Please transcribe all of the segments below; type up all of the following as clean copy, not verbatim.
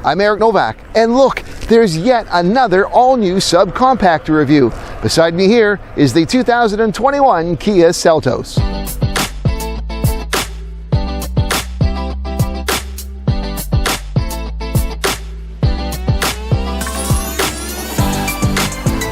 I'm Eric Novak, and look, there's yet another all-new subcompact to review. Beside me here is the 2021 Kia Seltos.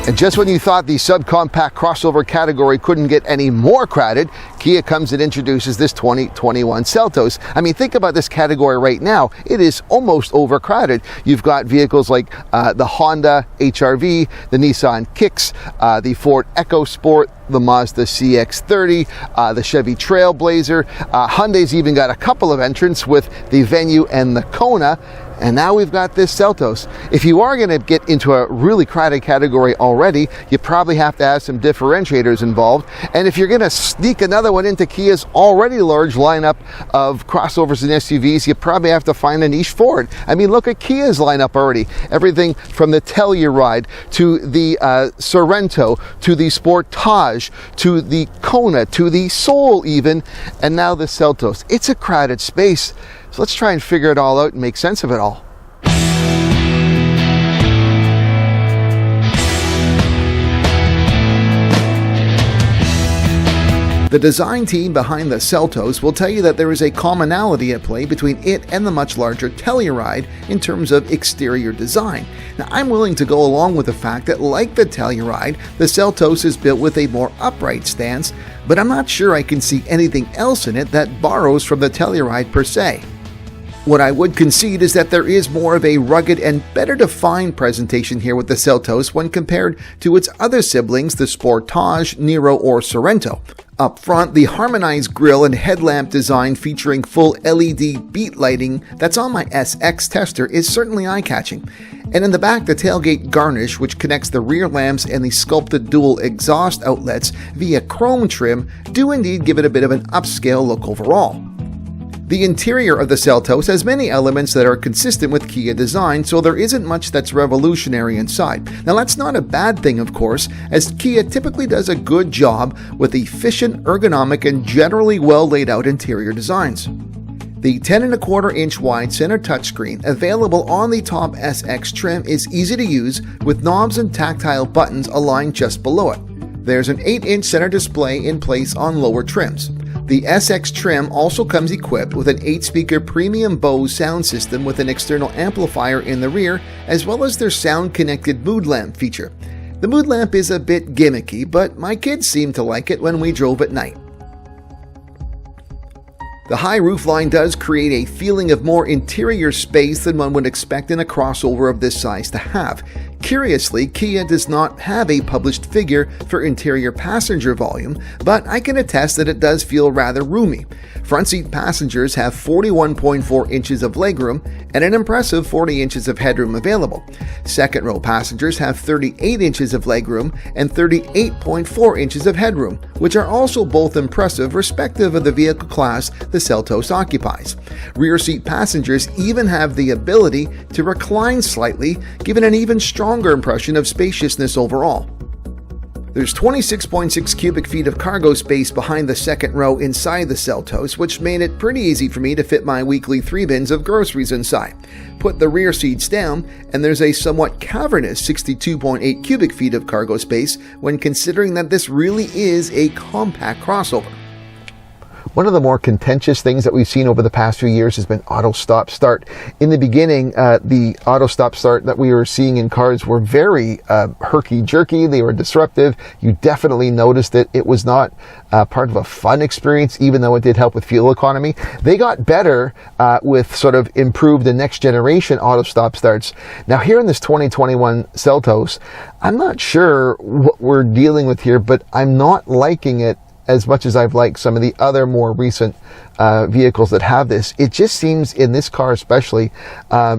And just when you thought the subcompact crossover category couldn't get any more crowded, Kia comes and introduces this 2021 Seltos. I mean, think about this category right now. It is almost overcrowded. You've got vehicles like the Honda HR-V, the Nissan Kicks, the Ford EcoSport, the Mazda CX-30, the Chevy Trailblazer. Hyundai's even got a couple of entrants with the Venue and the Kona. And now we've got this Seltos. If you are going to get into a really crowded category already, you probably have to have some differentiators involved. And if you're going to sneak another one into Kia's already large lineup of crossovers and SUVs, you probably have to find a niche for it. I mean, look at Kia's lineup already. Everything from the Telluride to the Sorento to the Sportage to the Kona to the Soul even, and now the Seltos. It's a crowded space. So let's try and figure it all out and make sense of it all. The design team behind the Seltos will tell you that there is a commonality at play between it and the much larger Telluride in terms of exterior design. Now, I'm willing to go along with the fact that, like the Telluride, the Seltos is built with a more upright stance, but I'm not sure I can see anything else in it that borrows from the Telluride per se. What I would concede is that there is more of a rugged and better defined presentation here with the Seltos when compared to its other siblings, the Sportage, Nero, or Sorento. Up front, the harmonized grille and headlamp design featuring full LED beat lighting that's on my SX tester is certainly eye-catching. And in the back, the tailgate garnish, which connects the rear lamps and the sculpted dual exhaust outlets via chrome trim, do indeed give it a bit of an upscale look overall. The interior of the Seltos has many elements that are consistent with Kia design, so there isn't much that's revolutionary inside. Now, that's not a bad thing, of course, as Kia typically does a good job with efficient, ergonomic, and generally well laid out interior designs. The 10.25-inch wide center touchscreen available on the top SX trim is easy to use with knobs and tactile buttons aligned just below it. There's an 8-inch center display in place on lower trims. The SX trim also comes equipped with an 8-speaker premium Bose sound system with an external amplifier in the rear, as well as their sound-connected mood lamp feature. The mood lamp is a bit gimmicky, but my kids seemed to like it when we drove at night. The high roofline does create a feeling of more interior space than one would expect in a crossover of this size to have. Curiously, Kia does not have a published figure for interior passenger volume, but I can attest that it does feel rather roomy. Front seat passengers have 41.4 inches of legroom and an impressive 40 inches of headroom available. Second row passengers have 38 inches of legroom and 38.4 inches of headroom, which are also both impressive respective of the vehicle class the Seltos occupies. Rear seat passengers even have the ability to recline slightly, giving an even stronger impression of spaciousness overall. There's 26.6 cubic feet of cargo space behind the second row inside the Seltos, which made it pretty easy for me to fit my weekly 3 bins of groceries inside. Put the rear seats down, and there's a somewhat cavernous 62.8 cubic feet of cargo space when considering that this really is a compact crossover. One of the more contentious things that we've seen over the past few years has been auto stop start. In the beginning, the auto stop start that we were seeing in cars were very herky-jerky. They were disruptive. You definitely noticed it. It was not part of a fun experience, even though it did help with fuel economy. They got better with sort of improved the next generation auto stop starts. Now here in this 2021 Seltos, I'm not sure what we're dealing with here, but I'm not liking it as much as I've liked some of the other more recent vehicles that have this. It just seems in this car especially,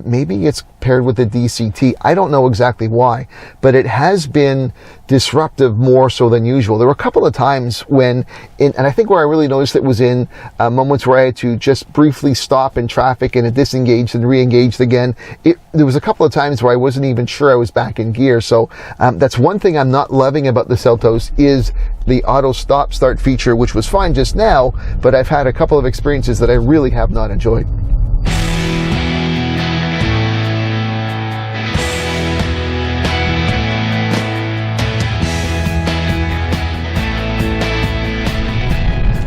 maybe it's paired with the DCT. I don't know exactly why, but it has been disruptive more so than usual. There were a couple of times when, and I think where I really noticed it was in moments where I had to just briefly stop in traffic and it disengaged and re-engaged again. There was a couple of times where I wasn't even sure I was back in gear. So that's one thing I'm not loving about the Seltos is the auto stop start feature, which was fine just now, but I've had a couple of experiences that I really have not enjoyed.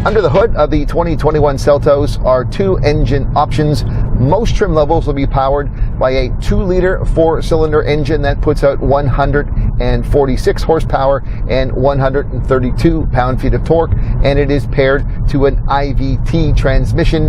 Under the hood of the 2021 Seltos are two engine options. Most trim levels will be powered by a 2-liter 4-cylinder engine that puts out 146 horsepower and 132 pound-feet of torque, and it is paired to an IVT transmission,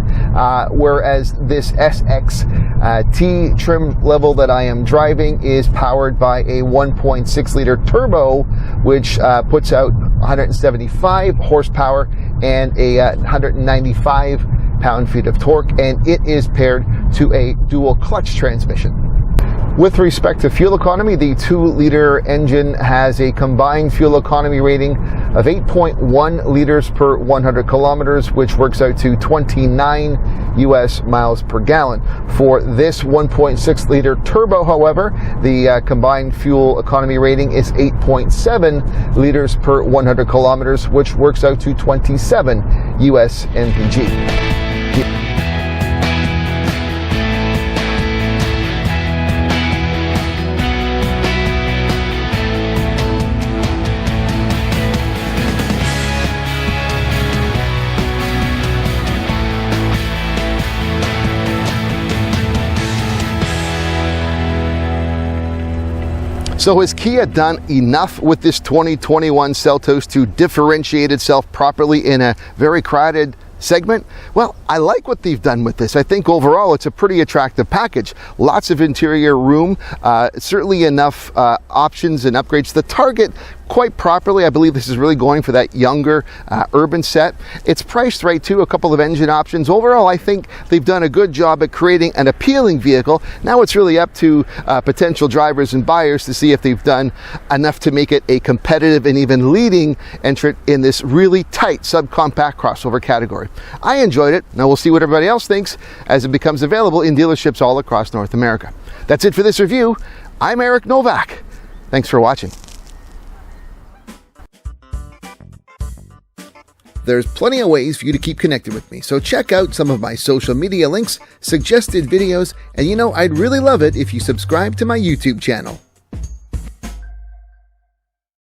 whereas this SXT trim level that I am driving is powered by a 1.6-liter turbo, which puts out 175 horsepower and a 195 pound-feet of torque, and it is paired to a dual clutch transmission. With respect to fuel economy, the 2-liter engine has a combined fuel economy rating of 8.1 liters per 100 kilometers, which works out to 29 US miles per gallon. For this 1.6-liter turbo, however, the combined fuel economy rating is 8.7 liters per 100 kilometers, which works out to 27 US mpg. So has Kia done enough with this 2021 Seltos to differentiate itself properly in a very crowded segment? Well, I like what they've done with this. I think overall it's a pretty attractive package. Lots of interior room, certainly enough options and upgrades to target quite properly. I believe this is really going for that younger urban set. It's priced right too, a couple of engine options. Overall, I think they've done a good job at creating an appealing vehicle. Now it's really up to potential drivers and buyers to see if they've done enough to make it a competitive and even leading entrant in this really tight subcompact crossover category. I enjoyed it. Now we'll see what everybody else thinks as it becomes available in dealerships all across North America. That's it for this review. I'm Eric Novak. Thanks for watching. There's plenty of ways for you to keep connected with me, so check out some of my social media links, suggested videos, and I'd really love it if you subscribe to my YouTube channel.